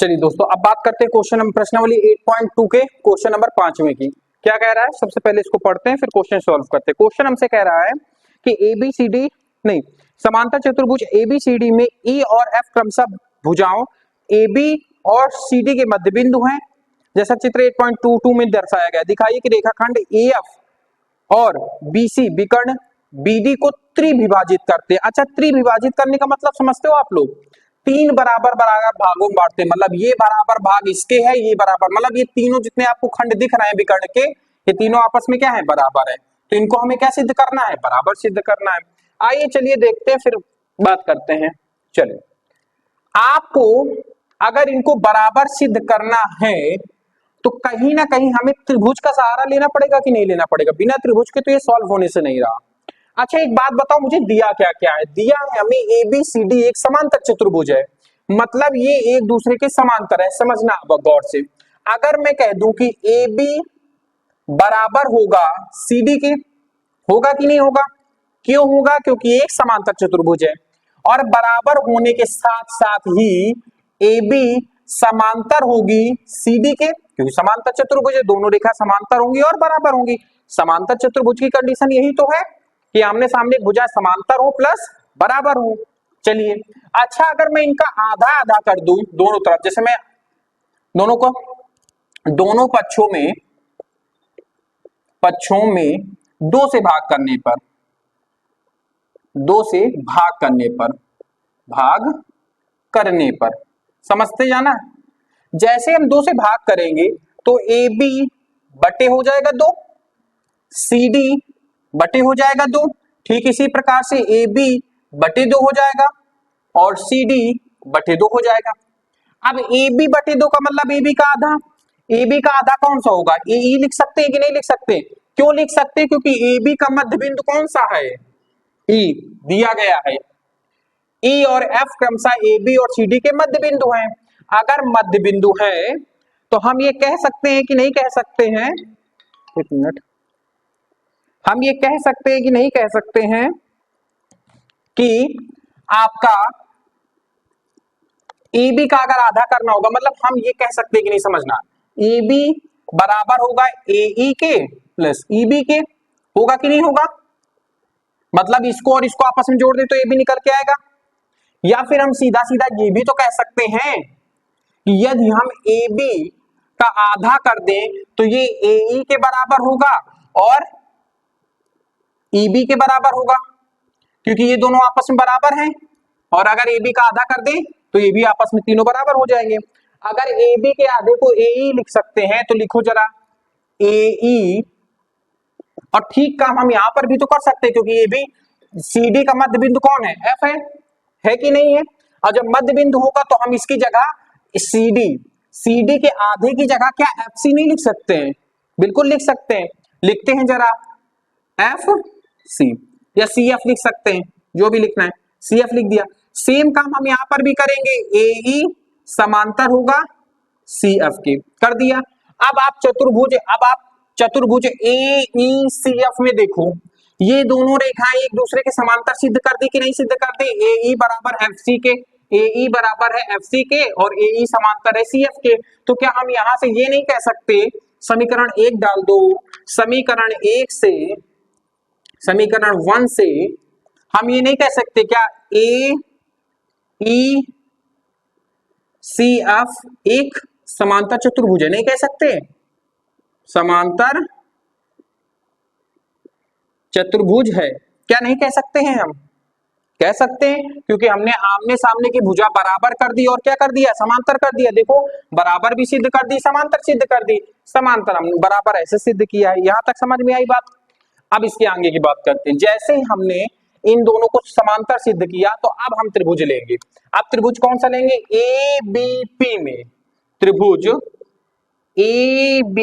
चलिए दोस्तों, अब बात करते हैं प्रश्नावली 8.2 के क्वेश्चन नंबर 5वें की। क्या कह रहा है, सबसे पहले इसको पढ़ते हैं फिर क्वेश्चन सॉल्व करते हैं। क्वेश्चन हमसे कह रहा है कि एबीसीडी नहीं समांतर चतुर्भुज एबीसीडी में ई और एफ क्रमशः भुजाओं एबी और सीडी के मध्य बिंदु हैं, जैसा चित्र 8.22 में दर्शाया गया। दिखाइए कि रेखाखंड एएफ और बीसी विकर्ण बीडी को त्रिविभाजित करते हैं। अच्छा, त्रिविभाजित करने का मतलब समझते हो आप लोग? तीन बराबर बराबर भागों में बांटते हैं, मतलब ये बराबर भाग इसके है, ये बराबर, मतलब ये तीनों जितने आपको खंड दिख रहे हैं विकर्ण के, ये तीनों आपस में क्या है, बराबर है। तो इनको हमें क्या सिद्ध करना है, बराबर सिद्ध करना है। आइए चलिए देखते हैं, फिर बात करते हैं। चलिए, आपको अगर इनको बराबर सिद्ध करना है तो कहीं ना कहीं हमें त्रिभुज का सहारा लेना पड़ेगा कि नहीं लेना पड़ेगा? बिना त्रिभुज के तो ये सॉल्व होने से नहीं रहा। अच्छा, एक बात बताओ मुझे, दिया क्या क्या है? दिया है हमें एबीसीडी एक समांतर चतुर्भुज है, मतलब ये एक दूसरे के समांतर है। समझना अब गौर से, अगर मैं कह दूं कि AB बराबर होगा CD के, होगा कि नहीं होगा? क्यों होगा? क्योंकि एक समांतर चतुर्भुज है और बराबर होने के साथ साथ ही AB समांतर होगी CD के, क्योंकि समांतर चतुर्भुज है, दोनों रेखा समांतर होंगी और बराबर होंगी। समांतर चतुर्भुज की कंडीशन यही तो है कि आमने सामने भुजा समांतर हो प्लस बराबर हो। चलिए, अच्छा अगर मैं इनका आधा आधा कर दूं दोनों तरफ, जैसे मैं दोनों को दोनों पक्षों में दो से भाग करने पर, भाग करने पर समझते जाना। जैसे हम दो से भाग करेंगे तो ए बी बटे हो जाएगा दो, सी डी बटे हो जाएगा दो, ठीक इसी प्रकार से ए बी बटे दो हो जाएगा और सी डी बटे दो हो जाएगा। अब ए बी बटे दो का मतलब ए बी का आधा, ए बी का आधा कौन सा होगा? ए ई लिख सकते हैं कि नहीं लिख सकते? क्यों लिख सकते हैं? क्योंकि ए बी का मध्य बिंदु कौन सा है? ई दिया गया है। ई और एफ क्रमशः ए बी और सी डी के मध्य बिंदु हैं। अगर मध्य बिंदु है तो हम ये कह सकते हैं कि नहीं कह सकते हैं? एक मिनट, हम ये कह सकते हैं कि नहीं कह सकते हैं कि आपका ए बी का अगर आधा करना होगा, मतलब हम ये कह सकते हैं कि नहीं, समझना, ए बी बराबर होगा ए ई के प्लस ई बी के, होगा कि नहीं होगा? मतलब इसको और इसको आपस में जोड़ दे तो ए बी निकल के आएगा। या फिर हम सीधा सीधा ये भी तो कह सकते हैं कि यदि हम ए बी का आधा कर दें तो ये ए ई के बराबर होगा और ई बी के बराबर होगा, क्योंकि ये दोनों आपस में बराबर हैं। और अगर ए बी का आधा कर दें तो ये भी आपस में तीनों बराबर हो जाएंगे। अगर ए बी के आधे को ए ई लिख सकते हैं तो लिखो जरा ए ई, और ठीक काम हम यहां पर भी तो कर सकते हैं, क्योंकि ए बी सी डी का मध्य बिंदु कौन है? एफ है कि नहीं है? और जब मध्य बिंदु होगा तो हम इसकी जगह CD के आधे की जगह क्या FC नहीं लिख सकते हैं? बिल्कुल लिख सकते हैं। लिखते हैं जरा FC या CF लिख सकते हैं, जो भी लिखना है CF लिख दिया। सेम काम हम यहां पर भी करेंगे, AE समांतर होगा CF के, कर दिया। अब आप चतुर्भुज AECF में देखो, ये दोनों रेखाएं एक दूसरे के समांतर सिद्ध कर दी कि नहीं सिद्ध कर दी? AE बराबर FC के, AE बराबर है FC के और AE समांतर है CF के। तो क्या हम यहां से ये नहीं कह सकते, समीकरण 1 डाल दो, समीकरण 1 से समीकरण 1 से हम ये नहीं कह सकते क्या AECF एक समांतर चतुर्भुज है? नहीं कह सकते, समांतर चतुर्भुज है। क्या नहीं कह सकते हैं? हम कह सकते हैं, क्योंकि हमने आमने सामने की भुजा बराबर कर दी और क्या कर दिया? समांतर कर दिया। देखो, बराबर भी सिद्ध कर दी, समांतर सिद्ध कर दी। समांतर हमने बराबर ऐसे सिद्ध किया है। यहां तक समझ में आई बात? अब इसके आगे की बात करते हैं। जैसे ही हमने इन दोनों को समांतर सिद्ध किया तो अब हम त्रिभुज लेंगे। अब त्रिभुज कौन सा लेंगे? ABP में, त्रिभुज ABP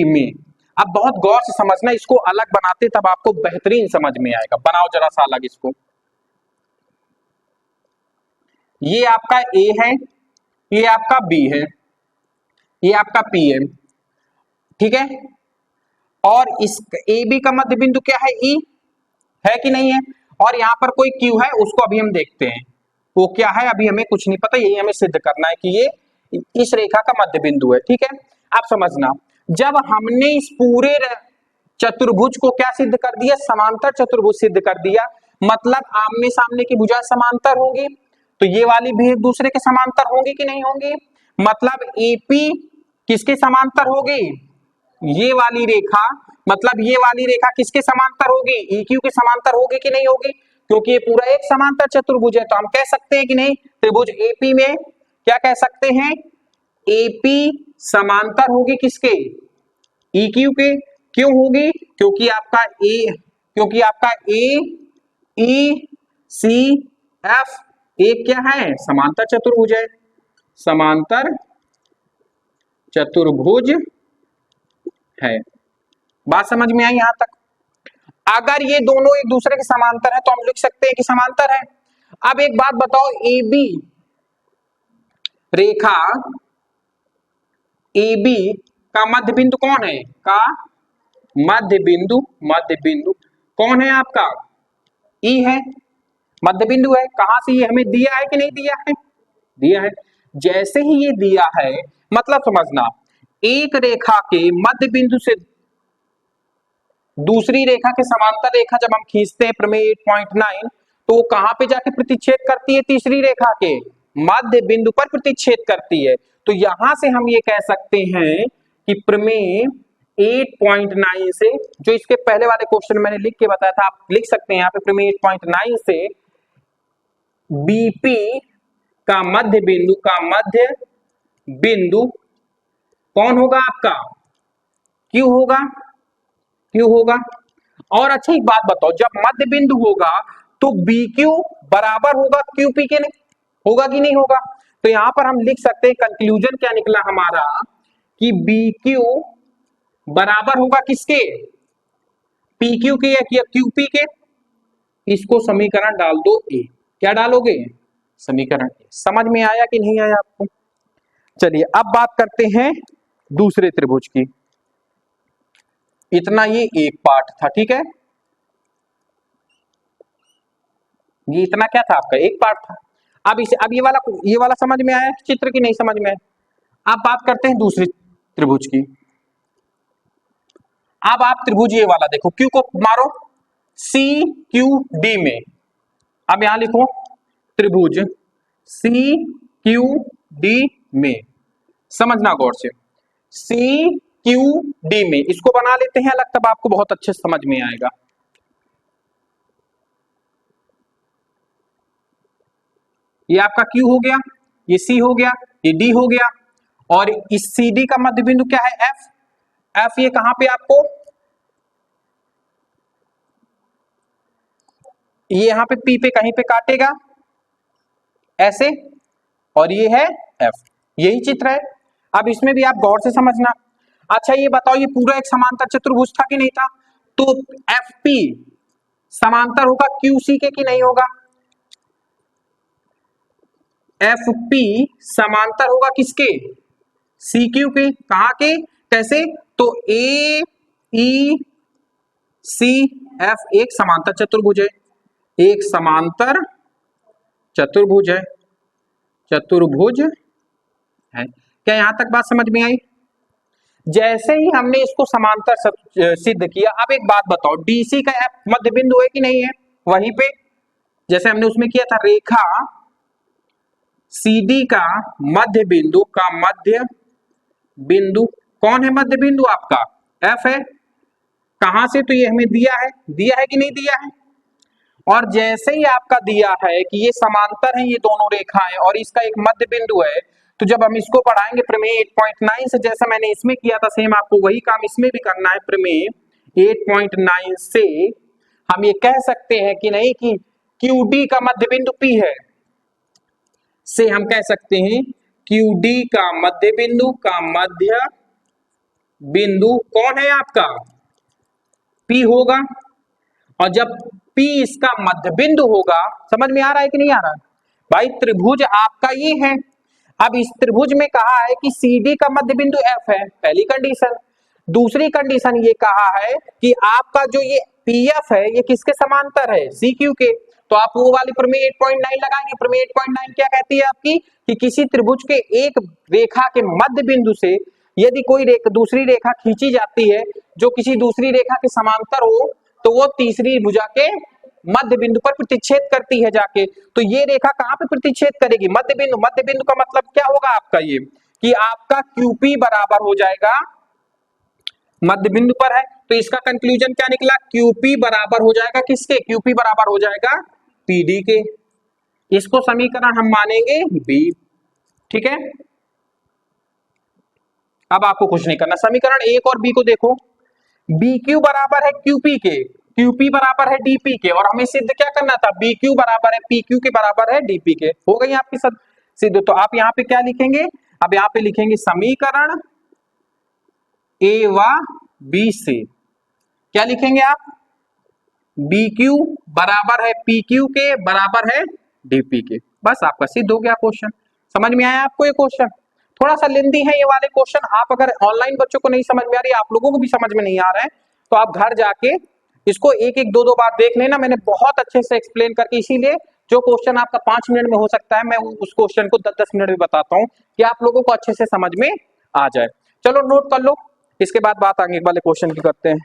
में। अब बहुत गौर से समझना, इसको अलग बनाते तब आपको बेहतरीन समझ में आएगा। बनाओ जरा सा अलग इसको। ये आपका A है, ये आपका B है, ये आपका P है, ठीक है। और इस AB का मध्य बिंदु क्या है? E है कि नहीं है? और यहां पर कोई Q है, उसको अभी हम देखते हैं, वो क्या है अभी हमें कुछ नहीं पता, यही हमें सिद्ध करना है कि ये इस रेखा का मध्य बिंदु है। ठीक है, आप समझना, जब हमने इस पूरे चतुर्भुज को क्या सिद्ध कर दिया, समांतर चतुर्भुज सिद्ध कर दिया, मतलब आमने सामने की भुजा समांतर होंगी, तो ये वाली भी एक दूसरे के समांतर होंगी कि नहीं होंगी, मतलब एपी किसके समांतर होगी, ये वाली रेखा, मतलब ये वाली रेखा किसके समांतर होगी, EQ के समांतर होगी कि नहीं होगी, क्योंकि ये पूरा एक समांतर चतुर्भुज है, तो हम कह सकते हैं कि नहीं, त्रिभुज एपी में क्या कह सकते हैं, एपी समांतर होगी किसके, EQ के। क्यों होगी, क्योंकि आपका ए ई सी एफ एक क्या है, समांतर चतुर्भुज है, समांतर चतुर्भुज है। बात समझ में आई यहां तक। अगर ये दोनों एक दूसरे के समांतर है तो हम लिख सकते हैं कि समांतर है। अब एक बात बताओ, AB रेखा, AB का मध्य बिंदु कौन है, का मध्य बिंदु कौन है आपका, E है, मध्य बिंदु है। कहां से ये हमें दिया है कि नहीं दिया है, दिया है। जैसे ही ये दिया है, मतलब समझना, एक रेखा के मध्य बिंदु से दूसरी रेखा के समांतर रेखा जब हम खींचते हैं प्रमेय 8.9, तो वो कहां पे जाके प्रतिच्छेद करती है, तीसरी रेखा के मध्य बिंदु पर प्रतिच्छेद करती है। तो यहां से हम ये कह सकते हैं कि प्रमेय 8.9 से, जो इसके पहले वाले क्वेश्चन मैंने लिख के बताया था, आप लिख सकते हैं यहाँ पे, प्रमेय 8.9 से बीपी का मध्य बिंदु कौन होगा आपका, क्यू होगा। और अच्छा एक बात बताओ, जब मध्य बिंदु होगा तो बी क्यू बराबर होगा क्यूपी के, नहीं होगा कि नहीं होगा। तो यहां पर हम लिख सकते हैं, कंक्लूजन क्या निकला हमारा, कि बी क्यू बराबर होगा किसके, पी क्यू के या क्यूपी के। इसको समीकरण डाल दो ए, क्या डालोगे, समीकरण ए। समझ में आया कि नहीं आया आपको। चलिए अब बात करते हैं दूसरे त्रिभुज की। इतना ये एक पार्ट था, ठीक है, ये इतना क्या था आपका, एक पार्ट था। अब ये वाला समझ में आया चित्र की नहीं समझ में आया। अब बात करते हैं दूसरी त्रिभुज की। अब आप त्रिभुज ये वाला देखो, क्यू को मारो सी क्यू डी में। अब यहां लिखो त्रिभुज सी क्यू डी में, समझना गौर से, सी क्यू डी में, इसको बना लेते हैं अलग, तब आपको बहुत अच्छे से समझ में आएगा। ये आपका Q हो गया, ये C हो गया, ये D हो गया, और इस CD का मध्य बिंदु क्या है, F ये कहां पे आपको, ये यहां पे P पे कहीं पे काटेगा ऐसे, और ये है F, यही चित्र है। अब इसमें भी आप गौर से समझना। अच्छा ये बताओ, ये पूरा एक समांतर चतुर्भुज था कि नहीं था, तो FP समांतर होगा QC के कि नहीं होगा, FP समांतर होगा किसके, CQ के। कहां के, कैसे, तो AECF एक समांतर चतुर्भुज है, एक समांतर चतुर्भुज है, क्या यहां तक बात समझ में आई। जैसे ही हमने इसको समांतर सिद्ध किया, अब एक बात बताओ, DC का F मध्य बिंदु है कि नहीं है, वहीं पे जैसे हमने उसमें किया था, रेखा CD का मध्य बिंदु कौन है, मध्य बिंदु आपका F है। कहां से, तो ये हमें दिया है कि नहीं दिया है। और जैसे ही आपका दिया है कि ये समांतर है ये दोनों रेखाएं और इसका एक मध्य बिंदु है, तो जब हम इसको पढ़ाएंगे प्रमेय 8.9 से, जैसा मैंने इसमें किया था सेम आपको वही काम इसमें भी करना है। प्रमेय 8.9 से हम ये कह सकते हैं कि नहीं, कि QD का मध्य बिंदु P है, से हम कह सकते हैं QD का मध्य बिंदु कौन है आपका, P होगा। और जब P इसका मध्य बिंदु होगा, समझ में आ रहा है कि नहीं आ रहा है भाई, त्रिभुज आपका ये है। अब इस त्रिभुज में कहा है कि CD का मध्य बिंदु F है, पहली कंडीशन। दूसरी कंडीशन ये कहा है कि आपका जो ये PF है ये किसके समांतर है, CQ के। तो आप वो वाली प्रमेय 8.9 लगाएंगे। प्रमेय 8.9 क्या कहती है आपकी कि किसी त्रिभुज के एक रेखा के मध्य बिंदु से यदि कोई दूसरी रेखा खींची जाती है जो किसी दूसरी रेखा के समांतर हो तो वो तीसरी भुजा के मध्य बिंदु पर प्रतिच्छेद करती है जाके। तो ये रेखा कहां पे प्रतिच्छेद करेगी? मध्य बिंदु। मध्य बिंदु का मतलब क्या होगा आपका ये कि आपका QP बराबर हो जाएगा, मध्य बिंदु पर है तो इसका कंक्लूजन क्या निकला? QP बराबर हो जाएगा किसके? QP बराबर हो जाएगा PD के। इसको समीकरण हम मानेंगे B। ठीक है, अब आपको कुछ नहीं करना। समीकरण 1 और B को देखो, BQ बराबर है QP के, QP बराबर है DP के, और हमें सिद्ध क्या करना था? BQ बराबर है PQ के बराबर है DP के। हो गई आपकी सब सिद्ध। तो आप यहाँ पे क्या लिखेंगे? अब यहाँ पे लिखेंगे समीकरण A व B से क्या लिखेंगे आप? BQ बराबर है PQ के बराबर है DP के। बस आपका सिद्ध हो गया क्वेश्चन। समझ में आया आपको ये क्वेश्चन? थोड़ा सा लेंदी है ये वाले क्वेश्चन। आप अगर ऑनलाइन बच्चों को नहीं समझ में आ रही, आप लोगों को भी समझ में नहीं आ रहा है, तो आप घर जाके इसको एक एक दो बार देख लेना। मैंने बहुत अच्छे से एक्सप्लेन करके, इसीलिए जो क्वेश्चन आपका 5 मिनट में हो सकता है मैं उस क्वेश्चन को 10-10 मिनट में बताता हूँ कि आप लोगों को अच्छे से समझ में आ जाए। चलो नोट कर लो, इसके बाद बात आगे वाले क्वेश्चन की करते हैं।